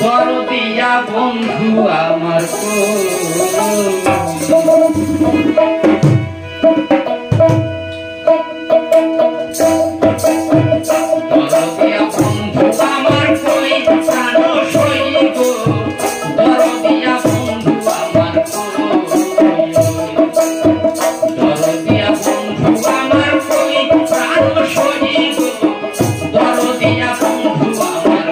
দরদিয়া বন্ধু আমার দরদিয়া বন্ধু আমার কই প্রাণ সই গো দরদিয়া বন্ধু আমার দরদিয়া বন্ধু আমার কই প্রাণ সই গো দরদিয়া বন্ধু আমার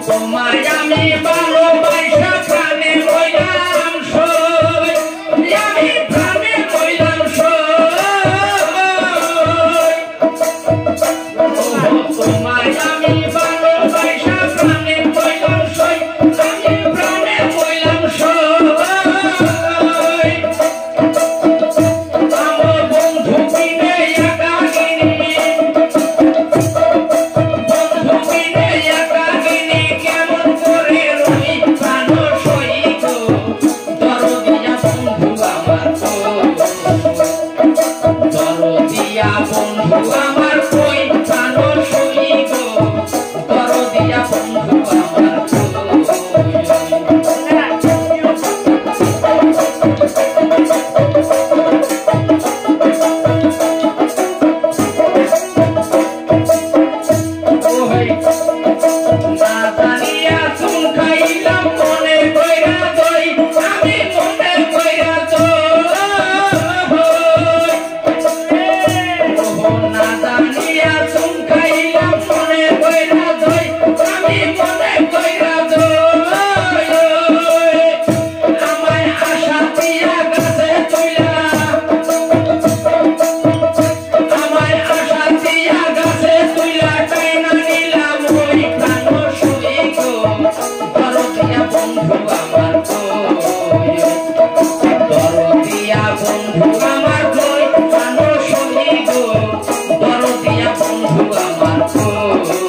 তোমায় আমি ভালোবাসা প্রাণে রইলাম সই আমি প্রাণে রইলাম সই তোমায় আমি ভালোবাসা প্রাণে রইলাম সই আমি প্রাণে রইলাম সই আমার বন্ধু বিনে একাকিনী বন্ধু বিনে একাকিনী কেমন করে রই প্রাণ সই গো দরদিয়া বন্ধু আমার দরদিয়া বন্ধু আমার কই প্রাণ সই গো দরদিয়া বন্ধু আমার না জানিয়া চুন খাইলাম মনে কইরা দই আমি মনে কইরা না জানিয়া চুন খাইলাম মনে কইরা দই আমি মনে কইরা আমায় আশা দিয়া গাছে তুইলা আমায় আশা দিয়া গাছে তুইলা টাইনা নিলাম ওই প্রাণ সই গো দরদিয়া বন্ধু আমার দরদিয়া বন্ধু আমার কই প্রাণ সই গো দরদিয়া বন্ধু আমার বন্ধু